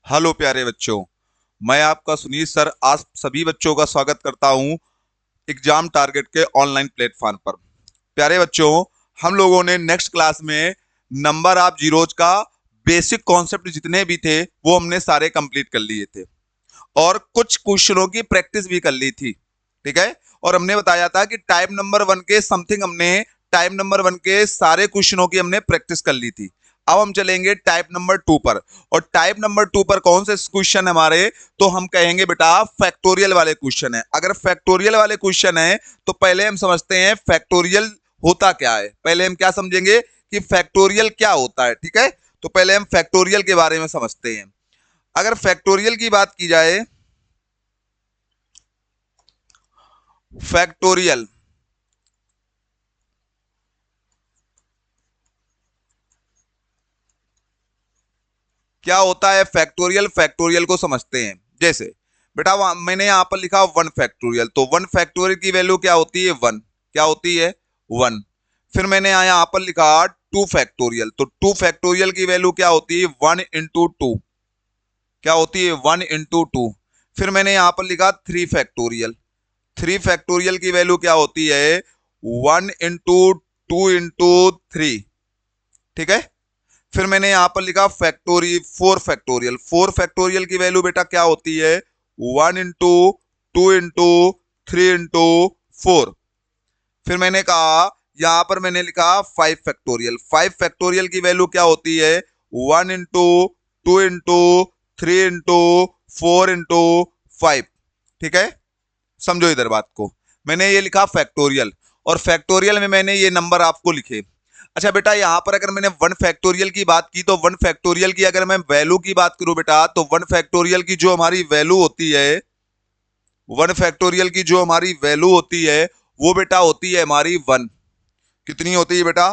Hello प्यारे बच्चों। मैं आपका सुनील सर आज सभी बच्चों का स्वागत करता हूं एग्जाम टारगेट के ऑनलाइन प्लेटफॉर्म पर। प्यारे बच्चों, हम लोगों ने नेक्स्ट क्लास में नंबर ऑफ जीरोज का बेसिक कॉन्सेप्ट जितने भी थे वो हमने सारे कंप्लीट कर लिए थे और कुछ क्वेश्चनों की प्रैक्टिस भी कर ली थी। ठीक है। और हमने बताया था कि टाइप नंबर वन के समथिंग हमने टाइप नंबर वन के सारे क्वेश्चनों की हमने प्रैक्टिस कर ली थी। अब हम चलेंगे टाइप नंबर टू पर। और टाइप नंबर टू पर कौन से क्वेश्चन हमारे, तो हम कहेंगे बेटा फैक्टोरियल वाले क्वेश्चन है। अगर फैक्टोरियल वाले क्वेश्चन है तो पहले हम समझते हैं फैक्टोरियल होता क्या है। पहले हम क्या समझेंगे कि फैक्टोरियल क्या होता है। ठीक है, तो पहले हम फैक्टोरियल के बारे में समझते हैं। अगर फैक्टोरियल की बात की जाए, फैक्टोरियल क्या होता है, फैक्टोरियल फैक्टोरियल को समझते हैं। जैसे बेटा मैंने यहां पर लिखा वन फैक्टोरियल, तो वन फैक्टोरियल की वैल्यू क्या होती है, वन। क्या होती है, वन। फिर मैंने यहां पर लिखा टू फैक्टोरियल, तो टू फैक्टोरियल की वैल्यू क्या होती है, वन इंटू टू। क्या होती है, वन इंटू टू। फिर मैंने यहां पर लिखा थ्री फैक्टोरियल, थ्री फैक्टोरियल की वैल्यू क्या होती है, one into two into three. ठीक है। फिर मैंने यहां पर लिखा फोर फैक्टोरियल, फोर फैक्टोरियल की वैल्यू बेटा क्या होती है, one into two into three into four. फिर मैंने कहा यहां पर मैंने लिखा फाइव फैक्टोरियल, फाइव फैक्टोरियल की वैल्यू क्या होती है, one into two into three into four into five. ठीक है, समझो इधर बात को। मैंने ये लिखा फैक्टोरियल, और फैक्टोरियल में मैंने ये नंबर आपको लिखे। अच्छा बेटा, यहां पर अगर मैंने वन फैक्टोरियल की बात की, तो वन फैक्टोरियल की अगर मैं वैल्यू की बात करूं बेटा, तो वन फैक्टोरियल की जो हमारी वैल्यू होती है, वन फैक्टोरियल की जो हमारी वैल्यू होती है वो बेटा होती है हमारी वन। कितनी होती है बेटा,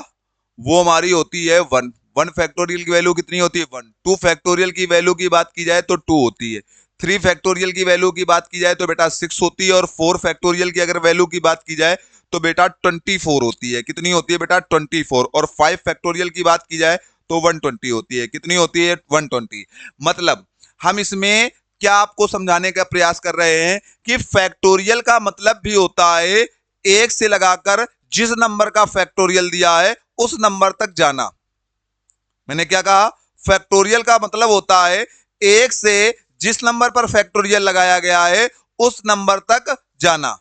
वो हमारी होती है वन। वन फैक्टोरियल की वैल्यू कितनी होती है, वन। टू फैक्टोरियल की वैल्यू की बात की जाए तो टू होती है। थ्री फैक्टोरियल की वैल्यू की बात की जाए तो बेटा सिक्स होती है। और फोर फैक्टोरियल की अगर वैल्यू की बात की जाए तो बेटा 24 होती है। कितनी होती है बेटा, 24। और फाइव फैक्टोरियल की बात की जाए तो 120 होती है। कितनी होती है, 120। मतलब हम इसमें क्या आपको समझाने का प्रयास कर रहे हैं कि फैक्टोरियल का मतलब भी होता है एक से लगाकर जिस नंबर का फैक्टोरियल दिया है उस नंबर तक जाना। मैंने क्या कहा, फैक्टोरियल का मतलब होता है एक से जिस नंबर पर फैक्टोरियल लगाया गया है उस नंबर तक जाना।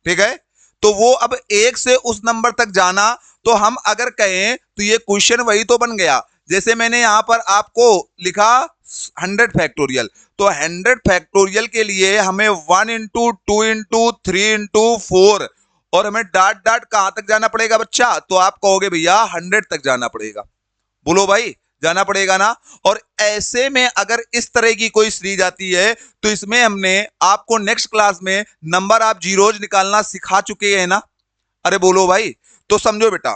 ठीक है, तो वो अब एक से उस नंबर तक जाना, तो हम अगर कहें तो ये क्वेश्चन वही तो बन गया। जैसे मैंने यहां पर आपको लिखा 100 फैक्टोरियल, तो 100 फैक्टोरियल के लिए हमें one into two into three into four, और हमें डाट डाट कहां तक जाना पड़ेगा बच्चा, तो आप कहोगे भैया 100 तक जाना पड़ेगा। बोलो भाई, जाना पड़ेगा ना। और ऐसे में अगर इस तरह की कोई सीरीज आती है तो इसमें हमने आपको नेक्स्ट क्लास में नंबर ऑफ जीरोज निकालना सिखा चुके हैं ना। अरे बोलो भाई, तो समझो बेटा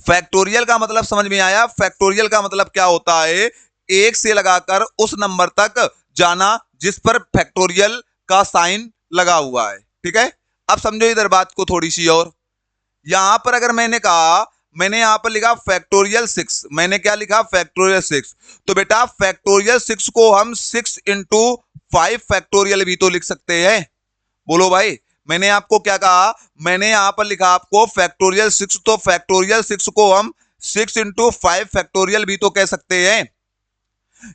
फैक्टोरियल का मतलब समझ में आया। फैक्टोरियल का मतलब क्या होता है, एक से लगाकर उस नंबर तक जाना जिस पर फैक्टोरियल का साइन लगा हुआ है। ठीक है, अब समझो इधर बात को थोड़ी सी और। यहां पर अगर मैंने कहा, मैंने यहां पर लिखा फैक्टोरियल सिक्स, मैंने क्या लिखा, फैक्टोरियल सिक्स। तो बेटा फैक्टोरियल सिक्स को हम सिक्स इंटू फाइव फैक्टोरियल भी तो लिख सकते हैं। बोलो भाई, मैंने आपको क्या कहा, मैंने यहां पर लिखा आपको फैक्टोरियल सिक्स, तो फैक्टोरियल सिक्स को हम सिक्स इंटू फाइव फैक्टोरियल भी तो कह सकते हैं।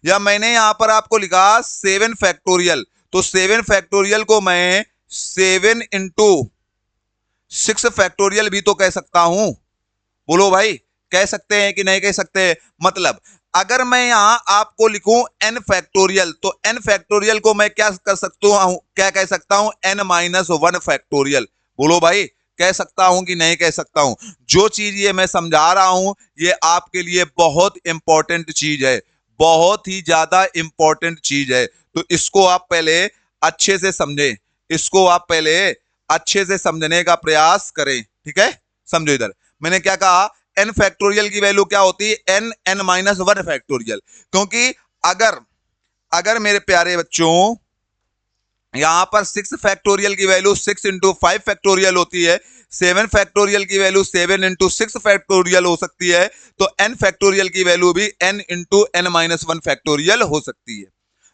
या मैंने यहां पर आपको लिखा सेवन फैक्टोरियल, तो सेवन फैक्टोरियल को मैं सेवन इंटू सिक्स फैक्टोरियल भी तो कह सकता हूं। बोलो भाई, कह सकते हैं कि नहीं कह सकते। मतलब अगर मैं यहां आपको लिखूं n फैक्टोरियल, तो n फैक्टोरियल को मैं क्या कर सकता हूं, क्या कह सकता हूं, n माइनस वन फैक्टोरियल। बोलो भाई, कह सकता हूं कि नहीं कह सकता हूं। जो चीज ये मैं समझा रहा हूं ये आपके लिए बहुत इंपॉर्टेंट चीज है, बहुत ही ज्यादा इंपॉर्टेंट चीज है। तो इसको आप पहले अच्छे से समझें, इसको आप पहले अच्छे से समझने का प्रयास करें। ठीक है, समझो इधर मैंने क्या कहा, n फैक्टोरियल की वैल्यू क्या होती है, n n minus one factorial. क्योंकि अगर अगर मेरे प्यारे बच्चों यहां पर 6 फैक्टोरियल की वैल्यू 6 इंटू 5 फैक्टोरियल होती है, 7 फैक्टोरियल की वैल्यू 7 इंटू 6 फैक्टोरियल हो सकती है, तो n फैक्टोरियल की वैल्यू भी n इंटू n-1 फैक्टोरियल हो सकती है।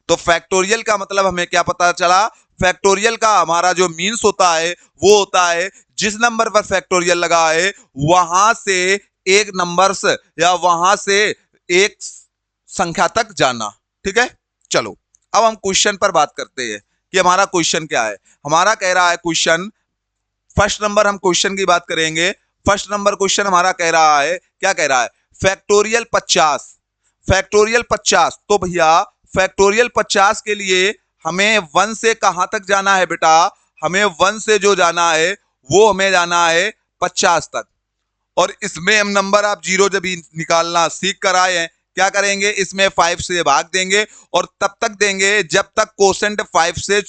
तो फैक्टोरियल का मतलब हमें क्या पता चला, फैक्टोरियल का हमारा जो मीन्स होता है वो होता है जिस नंबर पर फैक्टोरियल लगा है वहां से एक नंबर से या वहां से एक संख्या तक जाना। ठीक है, चलो अब हम क्वेश्चन पर बात करते हैं कि हमारा क्वेश्चन क्या है। हमारा कह रहा है क्वेश्चन, फर्स्ट नंबर हम क्वेश्चन की बात करेंगे। फर्स्ट नंबर क्वेश्चन हमारा कह रहा है, क्या कह रहा है, फैक्टोरियल 50, फैक्टोरियल 50। तो भैया फैक्टोरियल 50 के लिए हमें 1 से कहां तक जाना है बेटा, हमें 1 से जो जाना है वो हमें जाना है 50 तक। और इसमें हम नंबर आप जीरो जब निकालना सीख कर आए हैं, क्या करेंगे, इसमें 5 से भाग देंगे और तब तक देंगे जब तक कोसेंट 5 से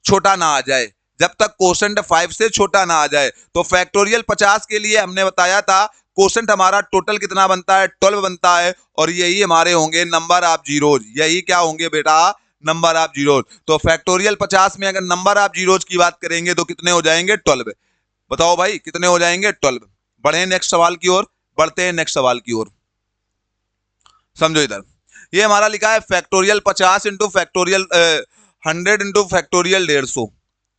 छोटा ना आ जाए, जब तक कोसेंट 5 से छोटा ना आ जाए। तो फैक्टोरियल 50 के लिए हमने बताया था कोसेंट हमारा टोटल कितना बनता है, 12 बनता है, और यही हमारे होंगे नंबर ऑफ जीरोज, यही क्या होंगे बेटा, नंबर ऑफ जीरोज। तो फैक्टोरियल 50 में अगर नंबर ऑफ जीरोज की बात करेंगे तो कितने हो जाएंगे, 12। बताओ भाई कितने हो जाएंगे, 12। बढ़े नेक्स्ट सवाल की ओर, बढ़ते हैं नेक्स्ट सवाल की ओर, समझो इधर। ये हमारा लिखा है factorial 50 into factorial 100 into factorial 150,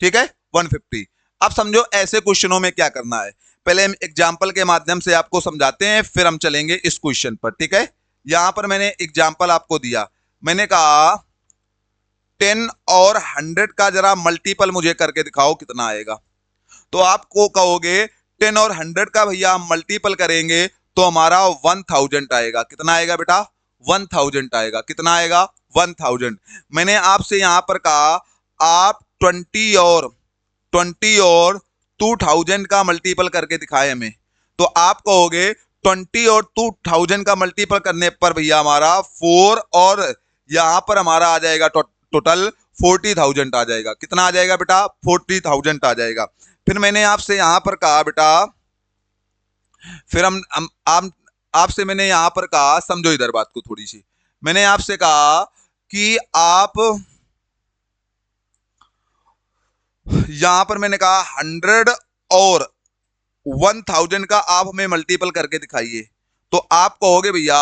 ठीक है 150। अब समझो ऐसे क्वेश्चनों में क्या करना है, पहले हम एग्जाम्पल के माध्यम से आपको समझाते हैं, फिर हम चलेंगे इस क्वेश्चन पर। ठीक है, यहां पर मैंने एग्जाम्पल आपको दिया, मैंने कहा 10 और 100 का जरा मल्टीपल मुझे करके दिखाओ कितना आएगा। तो आपको कहोगे 10 और 100 का भैया हम मल्टीपल करेंगे तो हमारा 1000 आएगा। कितना आएगा बेटा, 1000 आएगा। कितना आएगा, 1000। मैंने आपसे यहां पर कहा आप 20 और 2000 का मल्टीपल करके दिखाए हमें, तो आप कहोगे 20 और 2000 का मल्टीपल करने पर भैया हमारा 4 और यहां पर हमारा आ जाएगा टोटल 40,000 आ जाएगा। कितना आ जाएगा बेटा, 40,000 आ जाएगा। फिर मैंने आपसे यहां पर कहा बेटा, फिर हम आपसे मैंने यहां पर कहा, समझो इधर बात को थोड़ी सी, मैंने आपसे कहा कि आप यहां पर मैंने कहा 100 और 1000 का आप हमें मल्टीपल करके दिखाइए। तो आप कहोगे भैया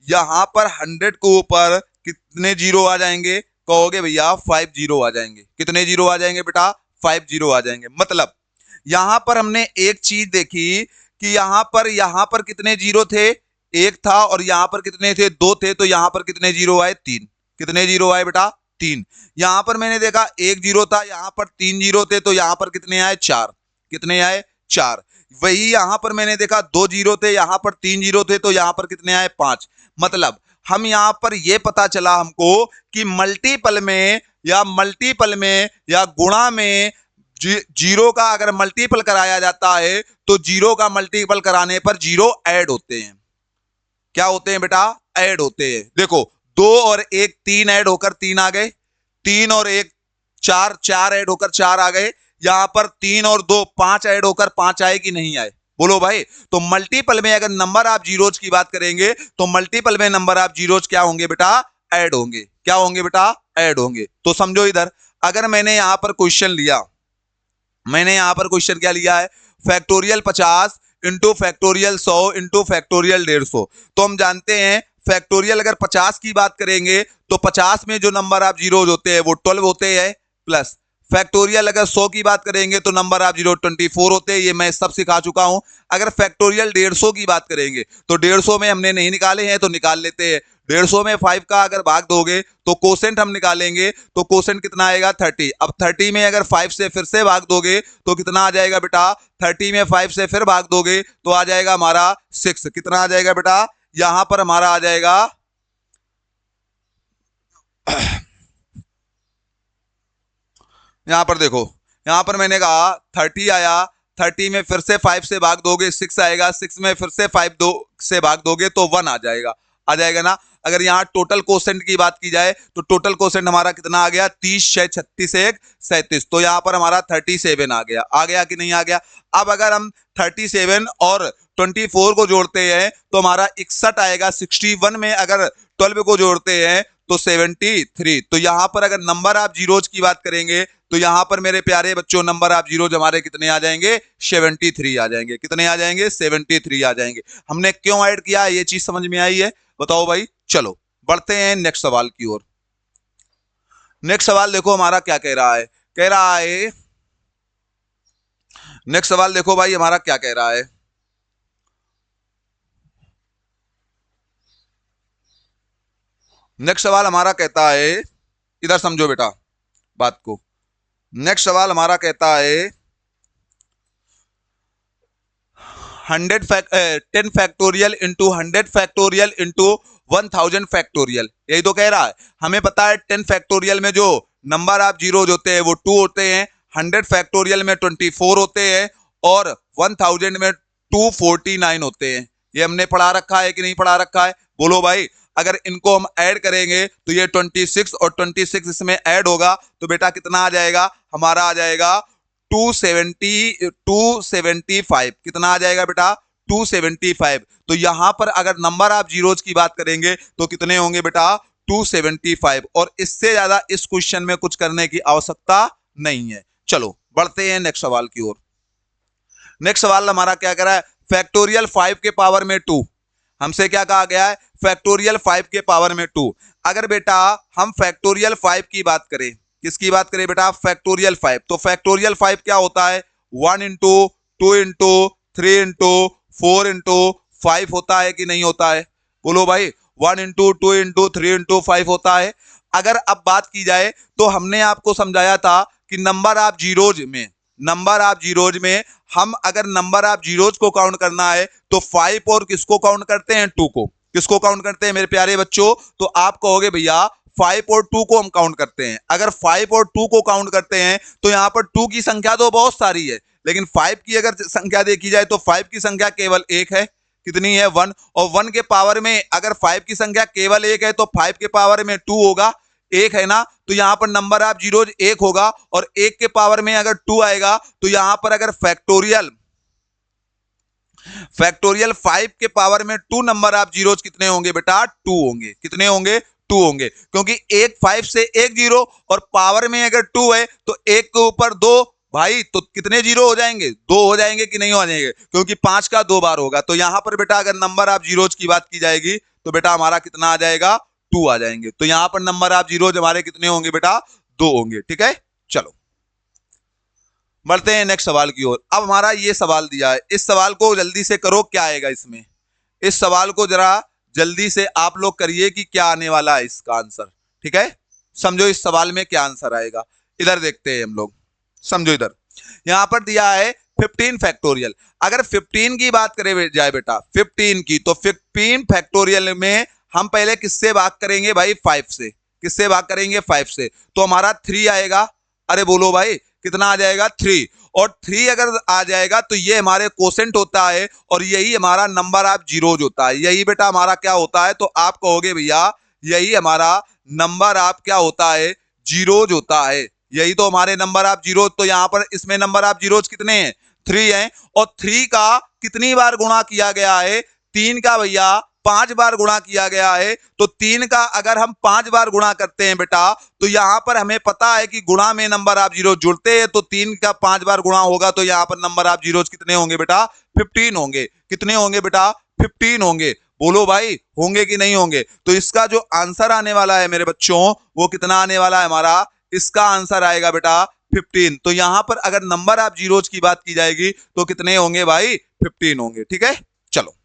यहां पर 100 के ऊपर कितने जीरो आ जाएंगे, कहोगे भैया 5 जीरो आ जाएंगे। कितने जीरो आ जाएंगे बेटा, 5 जीरो आ जाएंगे। मतलब यहां पर हमने एक चीज देखी कि यहां पर कितने जीरो थे, एक था, और यहां पर कितने थे, दो थे, तो यहां पर कितने जीरो आए, 3। कितने जीरो आए बेटा, 3। यहां पर मैंने देखा एक जीरो था, यहां पर 3 जीरो थे, तो यहां पर कितने आए, 4। कितने आए, 4। वही यहां पर मैंने देखा 2 जीरो थे, यहां पर 3 जीरो थे, तो यहां पर कितने आए, 5। मतलब हम यहां पर यह पता चला हमको कि मल्टीपल में या गुणा में जीरो का अगर मल्टीपल कराया जाता है तो जीरो का मल्टीपल कराने पर जीरो ऐड होते हैं। क्या होते हैं बेटा, ऐड होते हैं। देखो 2 और 1 3 ऐड होकर 3 आ गए, 3 और 1 4, 4 ऐड होकर 4 आ गए, यहां पर 3 और 2 5 ऐड होकर 5 आए कि नहीं आए, बोलो भाई। तो मल्टीपल में अगर नंबर ऑफ जीरोज की बात करेंगे तो मल्टीपल में नंबर ऑफ जीरोज क्या होंगे बेटा, ऐड होंगे। क्या होंगे बेटा, ऐड होंगे। तो समझो इधर, अगर मैंने यहां पर क्वेश्चन लिया, मैंने यहां पर क्वेश्चन क्या लिया है, factorial 50 into factorial 100 into factorial 150। तो हम जानते हैं फैक्टोरियल अगर 50 की बात करेंगे तो 50 में जो नंबर ऑफ जीरोज होते हैं वो 12 होते हैं, प्लस फैक्टोरियल अगर 100 की बात करेंगे तो नंबर ऑफ जीरो 24 होते हैं, ये मैं सब सिखा चुका हूं। अगर फैक्टोरियल 150 की बात करेंगे तो 150 में हमने नहीं निकाले हैं तो निकाल लेते हैं। 150 में 5 का अगर भाग दोगे तो कोसेंट हम निकालेंगे, तो कोसेंट कितना आएगा, 30। अब 30 में अगर 5 से फिर से भाग दोगे तो कितना आ जाएगा बेटा, 30 में 5 से फिर भाग दोगे तो आ जाएगा हमारा 6। कितना आ जाएगा बेटा, यहां पर हमारा आ जाएगा यहां पर देखो, यहां पर मैंने कहा 30 आया, 30 में फिर से 5 से भाग दोगे 6 आएगा, 6 में फिर से 5 से भाग दोगे तो 1 आ जाएगा। आ जाएगा ना। अगर यहाँ टोटल कोसेंट की बात की जाए तो टोटल कोसेंट हमारा कितना आ गया, 30 6 36 1 37। तो यहाँ पर हमारा 37 आ गया कि नहीं आ गया। अब अगर हम 37 और 24 को जोड़ते हैं तो हमारा 61 आएगा। 61 में अगर 12 को जोड़ते हैं तो 73। तो यहां पर अगर नंबर ऑफ जीरोज की बात करेंगे तो यहां पर मेरे प्यारे बच्चों नंबर ऑफ जीरोज हमारे कितने आ जाएंगे? 73 आ जाएंगे। कितने आ जाएंगे? 73 आ जाएंगे। हमने क्यों ऐड किया, ये चीज समझ में आई है? बताओ भाई। चलो बढ़ते हैं नेक्स्ट सवाल की ओर। नेक्स्ट सवाल देखो हमारा क्या कह रहा है। कह रहा है, नेक्स्ट सवाल देखो भाई हमारा क्या कह रहा है। नेक्स्ट सवाल हमारा कहता है, इधर समझो बेटा बात को। नेक्स्ट सवाल हमारा कहता है 10 factorial into 100 factorial into 1000 factorial. यही तो कह रहा है। हमें पता है 10 फैक्टोरियल में जो नंबर ऑफ जीरोज होते हैं वो 2 होते हैं, 100 फैक्टोरियल में 24 होते हैं और 1000 में 249 होते हैं। ये हमने पढ़ा रखा है कि नहीं पढ़ा रखा है? बोलो भाई। अगर इनको हम ऐड करेंगे तो ये 26 और 26 इसमें ऐड होगा तो बेटा कितना आ जाएगा? हमारा आ जाएगा 275। कितना आ जाएगा बेटा? 275। तो यहां पर अगर नंबर ऑफ जीरोज की बात करेंगे तो कितने होंगे बेटा? 275। और इससे ज्यादा इस क्वेश्चन में कुछ करने की आवश्यकता नहीं है। चलो बढ़ते हैं नेक्स्ट सवाल की ओर। नेक्स्ट सवाल हमारा क्या कर रहा है? फैक्टोरियल 5 के पावर में 2। हमसे क्या कहा गया है? फैक्टोरियल 5 के पावर में 2। अगर बेटा हम फैक्टोरियल 5 की बात करें, किसकी बात करें बेटा? फैक्टोरियल 5। तो फैक्टोरियल 5 क्या होता है? 1 इंटू 2 इंटू 3 इंटू 4 इंटू 5 होता है कि नहीं होता है? बोलो भाई। 1 इंटू 2 इंटू 3 इंटू 5 होता है। अगर अब बात की जाए तो हमने आपको समझाया था कि नंबर ऑफ जीरोज में, नंबर ऑफ जीरोज में हम अगर नंबर ऑफ जीरोज को काउंट करना है तो 5 और किसको काउंट करते हैं? 2 को। किसको काउंट करते हैं मेरे प्यारे बच्चों? तो आप कहोगे भैया 5 और 2 को हम काउंट करते हैं। अगर 5 और 2 को काउंट करते हैं तो यहां पर 2 की संख्या तो बहुत सारी है, लेकिन 5 की अगर संख्या देखी जाए तो 5 की संख्या केवल एक है। कितनी है? 1। और 1 के पावर में अगर 5 की संख्या केवल एक है तो 5 के पावर में 2 होगा, एक है ना? तो यहां पर नंबर ऑफ जीरोज एक होगा और एक के पावर में अगर 2 आएगा तो यहां पर अगर फैक्टोरियल 5 के पावर में 2 नंबर ऑफ जीरोज कितने होंगे बेटा? 2 होंगे। कितने होंगे? 2 होंगे। क्योंकि एक 5 से एक जीरो और पावर में अगर 2 है तो एक के ऊपर 2 भाई, तो कितने जीरो हो जाएंगे? 2 हो जाएंगे कि नहीं हो जाएंगे? क्योंकि 5 का 2 बार होगा। तो यहां पर बेटा अगर नंबर ऑफ जीरोज की बात की जाएगी तो बेटा हमारा कितना आ जाएगा? 2 आ जाएंगे। तो यहां पर नंबर ऑफ जीरोज हमारे कितने होंगे बेटा? 2 होंगे। ठीक है, चलो बढ़ते हैं नेक्स्ट सवाल की ओर। अब हमारा ये सवाल दिया है, इस सवाल को जल्दी से करो, क्या आएगा इसमें? इस सवाल को जरा जल्दी से आप लोग करिए कि क्या आने वाला है इसका आंसर। ठीक है, समझो इस सवाल में क्या आंसर आएगा। इधर देखते हैं हम लोग, समझो इधर। यहां पर दिया है 15 फैक्टोरियल। अगर 15 की बात करें जाए बेटा 15 की, तो 15 फैक्टोरियल में हम पहले किससे भाग करेंगे भाई? 5 से। किससे भाग करेंगे? 5 से। तो हमारा 3 आएगा। अरे बोलो भाई, कितना आ जाएगा? 3। और 3 अगर आ जाएगा तो ये हमारे कोसेंट होता है और यही हमारा नंबर ऑफ जीरोज होता है। यही बेटा हमारा क्या होता है? तो आप कहोगे भैया यही हमारा नंबर ऑफ क्या होता है? जीरोज होता है। यही तो हमारे नंबर ऑफ जीरोज। तो यहां पर इसमें नंबर ऑफ जीरोज कितने हैं? 3 हैं। और 3 का कितनी बार गुणा किया गया है? 3 का भैया 5 बार गुणा किया गया है। तो 3 का अगर हम 5 बार गुणा करते हैं बेटा तो यहां पर हमें पता है कि गुणा में नंबर ऑफ जीरो जुड़ते हैं। तो 3 का 5 बार गुणा होगा तो यहां पर नंबर ऑफ जीरोज कितने होंगे बेटा? 15 होंगे। कितने होंगे बेटा? 15 होंगे। बोलो भाई, होंगे कि नहीं होंगे? तो इसका जो आंसर आने वाला है मेरे बच्चों वो कितना आने वाला है हमारा? इसका आंसर आएगा बेटा 15। तो यहां पर अगर नंबर ऑफ जीरोज की बात की जाएगी तो कितने होंगे भाई? 15 होंगे। ठीक है, चलो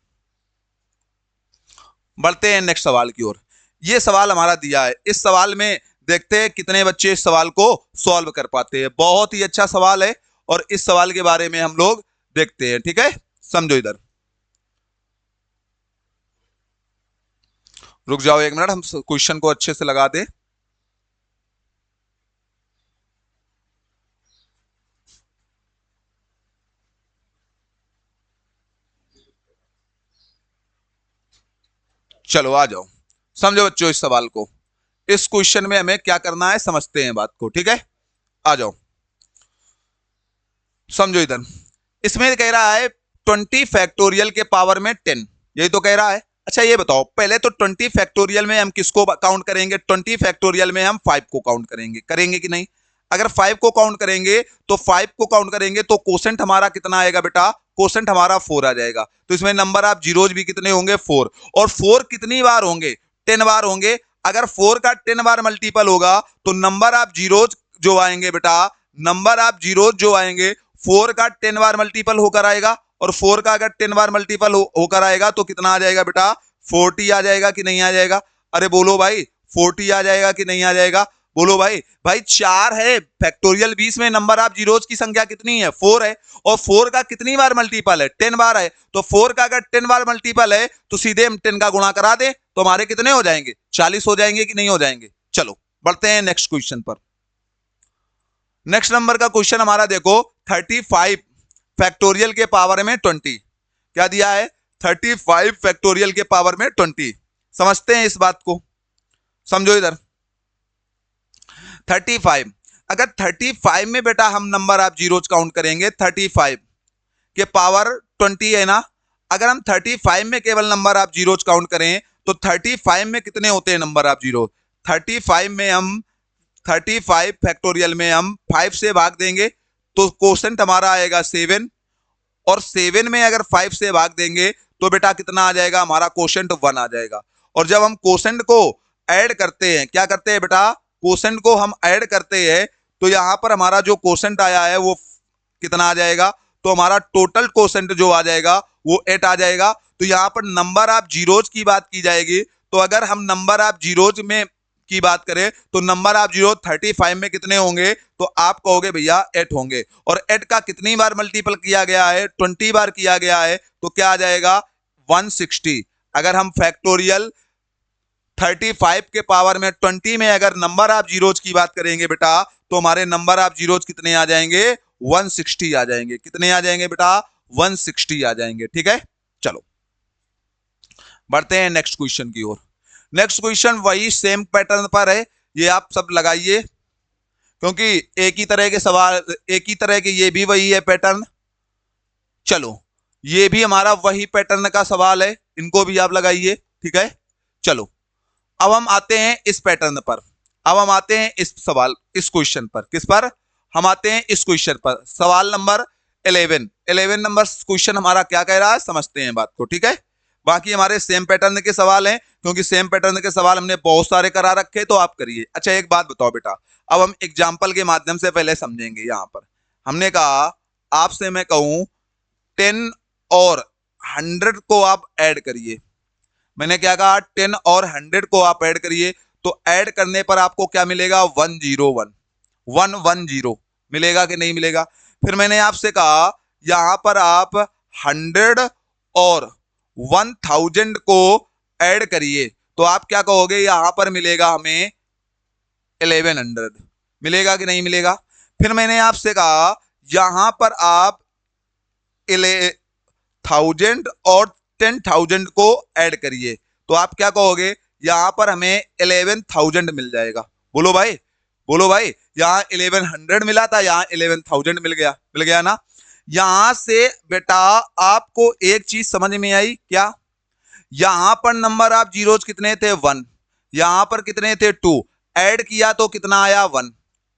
बढ़ते हैं नेक्स्ट सवाल की ओर। ये सवाल हमारा दिया है, इस सवाल में देखते हैं कितने बच्चे इस सवाल को सॉल्व कर पाते हैं। बहुत ही अच्छा सवाल है और इस सवाल के बारे में हम लोग देखते हैं। ठीक है, समझो इधर, रुक जाओ एक मिनट, हम क्वेश्चन को अच्छे से लगा दे। चलो आ जाओ, समझो बच्चों इस सवाल को। इस क्वेश्चन में हमें क्या करना है समझते हैं बात को। ठीक है, आ जाओ समझो इधर। इसमें कह रहा है 20 फैक्टोरियल के पावर में 10। यही तो कह रहा है। अच्छा ये बताओ, पहले तो 20 फैक्टोरियल में हम किसको काउंट करेंगे? 20 फैक्टोरियल में हम 5 को काउंट करेंगे, करेंगे कि नहीं? अगर 5 को काउंट करेंगे तो 5 को काउंट करेंगे तो कोसेंट हमारा कितना आएगा बेटा? कोसेंट हमारा 4 आ जाएगा। तो इसमें नंबर ऑफ जीरोज भी कितने होंगे? 4। और 4 कितनी बार होंगे? 10 बार होंगे। अगर 4 का 10 बार मल्टीपल होगा तो नंबर ऑफ जीरोज जो आएंगे बेटा, नंबर ऑफ जीरोज जो आएंगे 4 का 10 बार मल्टीपल होकर आएगा। और 4 का अगर 10 बार मल्टीपल होकर आएगा तो कितना आ जाएगा बेटा? 40 आ जाएगा कि नहीं आ जाएगा? अरे बोलो भाई, 40 आ जाएगा कि नहीं आ जाएगा? बोलो भाई। भाई 4 है फैक्टोरियल 20 में, नंबर ऑफ जीरोज की संख्या कितनी है? 4 है। और 4 का कितनी बार मल्टीपल है? 10 बार है। तो 4 का अगर 10 बार मल्टीपल है तो सीधे हम 10 का गुणा करा दे तो हमारे कितने हो जाएंगे? 40 हो जाएंगे कि नहीं हो जाएंगे? चलो बढ़ते हैं नेक्स्ट क्वेश्चन पर। नेक्स्ट नंबर का क्वेश्चन हमारा देखो, 35 फैक्टोरियल के पावर में 20। क्या दिया है? 35 फैक्टोरियल के पावर में 20। समझते हैं इस बात को, समझो इधर। 35, अगर 35 में बेटा हम नंबर ऑफ जीरोज काउंट करेंगे, 35 के पावर 20 है ना। अगर हम 35 में केवल नंबर ऑफ जीरोज काउंट करें तो 35 में कितने होते हैं नंबर ऑफ जीरो? 35 में हम 35 फैक्टोरियल में हम 5 से भाग देंगे तो कोसेंट हमारा आएगा 7। और 7 में अगर 5 से भाग देंगे तो बेटा कितना आ जाएगा? हमारा कोसेंट 1 आ जाएगा। और जब हम कोसेंट को ऐड करते हैं, क्या करते हैं बेटा? कोसेंट को हम ऐड करते हैं तो यहां पर हमारा जो कोसेंट आया है वो कितना आ जाएगा? तो हमारा टोटल कोसेंट जो आ जाएगा वो 8 आ जाएगा। तो यहां पर नंबर ऑफ जीरोज की बात की जाएगी। तो अगर हम नंबर ऑफ जीरोज में की बात करें तो नंबर ऑफ जीरो 35 में कितने होंगे? तो आप कहोगे भैया 8 होंगे। और 8 का कितनी बार मल्टीपल किया गया है? 20 बार किया गया है। तो क्या आ जाएगा? 160। अगर हम फैक्टोरियल 35 के पावर में 20 में अगर नंबर ऑफ जीरोज की बात करेंगे बेटा तो हमारे नंबर ऑफ जीरोज कितने आ जाएंगे? 160 आ जाएंगे। कितने आ जाएंगे बेटा? 160 आ जाएंगे। ठीक है, चलो बढ़ते हैं नेक्स्ट क्वेश्चन की ओर। नेक्स्ट क्वेश्चन वही सेम पैटर्न पर है, ये आप सब लगाइए क्योंकि एक ही तरह के सवाल, एक ही तरह के ये भी वही है पैटर्न। चलो ये भी हमारा वही पैटर्न का सवाल है, इनको भी आप लगाइए। ठीक है, चलो अब हम आते हैं इस पैटर्न पर। अब हम आते हैं इस सवाल, इस क्वेश्चन पर। किस पर? हम आते हैं इस क्वेश्चन पर, सवाल नंबर 11 नंबर क्वेश्चन हमारा क्या कह रहा है, समझते हैं बात को। ठीक है, बाकी हमारे सेम पैटर्न के सवाल हैं क्योंकि सेम पैटर्न के सवाल हमने बहुत सारे करा रखे, तो आप करिए। अच्छा एक बात बताओ बेटा, अब हम एग्जाम्पल के माध्यम से पहले समझेंगे। यहां पर हमने कहा, आपसे मैं कहूं 10 और 100 को आप ऐड करिए। मैंने क्या कहा? 10 और 100 को आप ऐड करिए तो ऐड करने पर आपको क्या मिलेगा? 101 110 मिलेगा कि नहीं मिलेगा? फिर मैंने आपसे कहा यहां पर आप 100 और 1000 को ऐड करिए तो आप क्या कहोगे? यहां पर मिलेगा हमें 1100, मिलेगा कि नहीं मिलेगा? फिर मैंने आपसे कहा यहां पर आप 1000 और 10,000 को ऐड करिए तो आप क्या कहोगे? यहां पर हमें 11,000 मिल जाएगा। बोलो भाई, बोलो भाई। यहां 1100 मिला था, यहां 11,000 मिल गया ना। यहां से बेटा आपको एक चीज समझ में आई क्या? यहां पर नंबर ऑफ जीरोज कितने थे? 1। यहां पर कितने थे? 2। ऐड किया तो कितना आया? 1।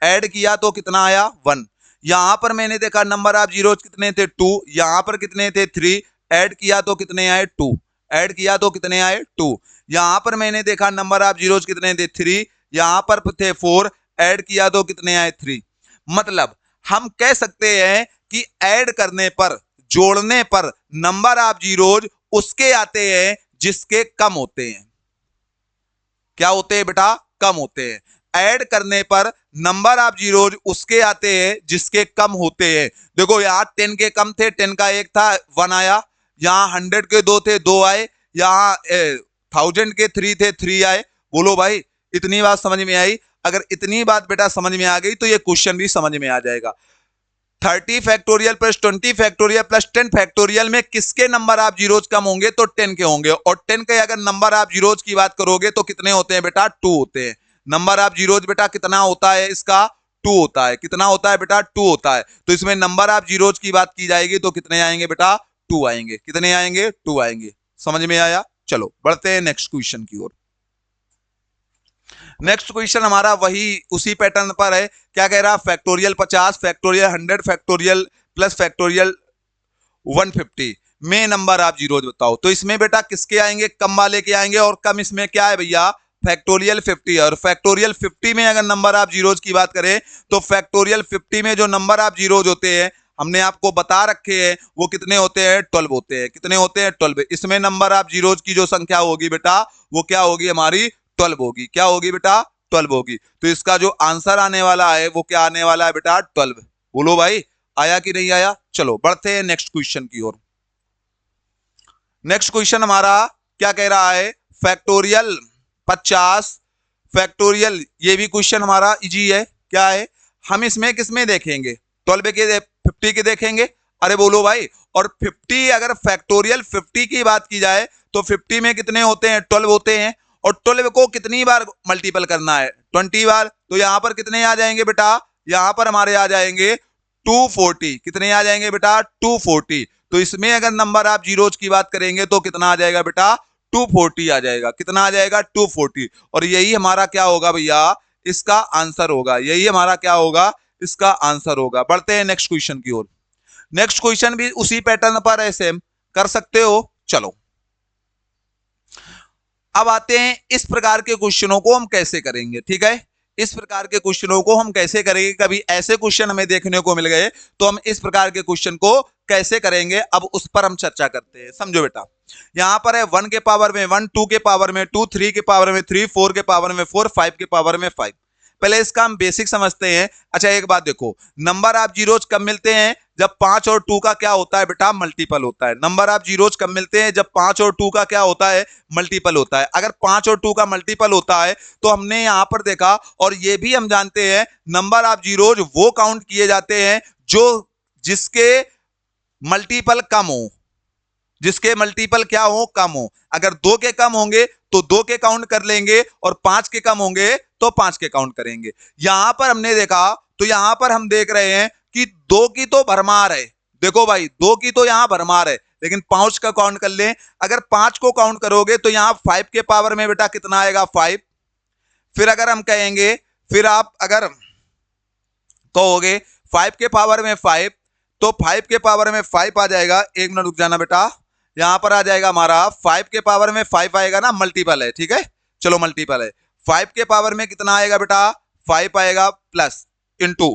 ऐड किया तो कितना आया? 1। यहां पर मैंने देखा नंबर ऑफ जीरोज कितने थे? 2। यहां पर कितने थे? 3। ऐड किया तो कितने आए? 2। ऐड किया तो कितने आए? 2। यहां पर मैंने देखा नंबर ऑफ जीरोज कितने थे? 3। यहां पर थे 4। ऐड किया तो कितने आए? 3। मतलब हम कह सकते हैं कि ऐड करने पर, जोड़ने पर नंबर ऑफ जीरोज उसके आते हैं जिसके कम होते हैं। क्या होते हैं बेटा? कम होते हैं। ऐड करने पर नंबर ऑफ जीरोज उसके आते हैं जिसके कम होते हैं। देखो यहां 10 के कम थे, 10 का 1 था, 1 आया। यहां 100 के 2 थे, 2 आए। यहां 1000 के 3 थे, 3 आए। बोलो भाई, इतनी बात समझ में आई? अगर इतनी बात बेटा समझ में आ गई तो ये क्वेश्चन भी समझ में आ जाएगा। 30 factorial plus 20 factorial plus 10 factorial में किसके नंबर ऑफ जीरोज कम होंगे? तो 10 के होंगे। और 10 के अगर नंबर ऑफ जीरोज की बात करोगे तो कितने होते हैं बेटा? 2 होते हैं। नंबर ऑफ जीरोज बेटा कितना होता है इसका? 2 होता है। कितना होता है बेटा? 2 होता है। तो इसमें नंबर ऑफ जीरोज की बात की जाएगी तो कितने आएंगे बेटा? 2 आएंगे। कितने आएंगे? 2 आएंगे। समझ में आया? चलो बढ़ते हैं नेक्स्ट क्वेश्चन की ओर। नेक्स्ट क्वेश्चन हमारा वही उसी पैटर्न पर है। क्या कह रहा है? Factorial 50, factorial 100, factorial plus factorial 150 में नंबर आप जीरोज बताओ। तो इसमें बेटा किसके आएंगे? कम वाले के आएंगे, और कम इसमें क्या है भैया? फैक्टोरियल 50 है। और फैक्टोरियल 50 में अगर नंबर आप जीरोज की बात करें तो फैक्टोरियल 50 में जो नंबर आप जीरोज होते हैं हमने आपको बता रखे हैं वो कितने होते हैं? 12 होते हैं। कितने होते हैं? 12। इसमें नंबर आप जीरोज की जो संख्या होगी बेटा वो क्या होगी? हमारी 12 होगी। क्या होगी बेटा? 12 होगी। तो इसका जो आंसर आने वाला है वो क्या आने वाला है बेटा? 12। बोलो भाई, आया कि नहीं आया? चलो बढ़ते हैं नेक्स्ट क्वेश्चन की ओर। नेक्स्ट क्वेश्चन हमारा क्या कह रहा है? फैक्टोरियल 50 फैक्टोरियल, ये भी क्वेश्चन हमारा इजी है। क्या है? हम इसमें किसमें देखेंगे? 12 के 50 के देखेंगे। अरे बोलो भाई। और 50 अगर फैक्टोरियल 50 की बात की जाए तो 50 में कितने होते हैं? 12 होते हैं। और 12 को कितनी बार मल्टीपल करना है? 20 बार। तो यहां पर कितने आ जाएंगे बेटा? यहां पर हमारे आ जाएंगे 240। कितने आ जाएंगे बेटा? 240। तो इसमें अगर नंबर आप जीरोज की बात करेंगे तो कितना आ जाएगा बेटा? 240 आ जाएगा। कितना आ जाएगा? 240। और यही हमारा क्या होगा भैया? इसका आंसर होगा। यही हमारा क्या होगा? इसका आंसर होगा। बढ़ते हैं नेक्स्ट क्वेश्चन की ओर। नेक्स्ट क्वेश्चन भी उसी पैटर्न पर है, सेम कर सकते हो। चलो अब आते हैं इस प्रकार के क्वेश्चनों को हम कैसे करेंगे। ठीक है, इस प्रकार के क्वेश्चनों को हम कैसे करेंगे? कभी ऐसे क्वेश्चन हमें देखने को मिल गए तो हम इस प्रकार के क्वेश्चन को कैसे करेंगे, अब उस पर हम चर्चा करते हैं। समझो बेटा, यहां पर है 1 के पावर में 1, 2 के पावर में 2, 3 के पावर में 3, 4 के पावर में 4, 5 के पावर में 5। पहले इसका हम बेसिक समझते हैं। अच्छा एक बात देखो, नंबर आप जीरोज कब मिलते हैं? जब 5 और 2 का क्या होता है बेटा? मल्टीपल होता है। नंबर आप जीरोज कब मिलते हैं? जब 5 और 2 का क्या होता है? मल्टीपल होता है। अगर 5 और 2 का मल्टीपल होता है तो हमने यहां पर देखा, और ये भी हम जानते हैं, नंबर आप जीरोज वो काउंट किए जाते हैं जो जिसके मल्टीपल कम हो। जिसके मल्टीपल क्या हो? कम हो। अगर 2 के कम होंगे तो 2 के काउंट कर लेंगे, और 5 के कम होंगे तो 5 के काउंट करेंगे। यहां पर हमने देखा, तो यहां पर हम देख रहे हैं कि 2 की तो भरमार है। देखो भाई, 2 की तो यहां भरमार है, लेकिन 5 का काउंट कर लें। अगर 5 को काउंट करोगे तो यहां 5 के पावर में बेटा कितना आएगा? 5। फिर अगर हम कहेंगे, फिर आप अगर कहोगे 5 के पावर में 5, तो 5 के पावर में 5 आ जाएगा। एक मिनट रुक जाना बेटा, यहां पर आ जाएगा हमारा 5 के पावर में 5 आएगा ना, मल्टीपल है। ठीक है, चलो मल्टीपल है। 5 के पावर में कितना आएगा बेटा? 5 आएगा, प्लस इनटू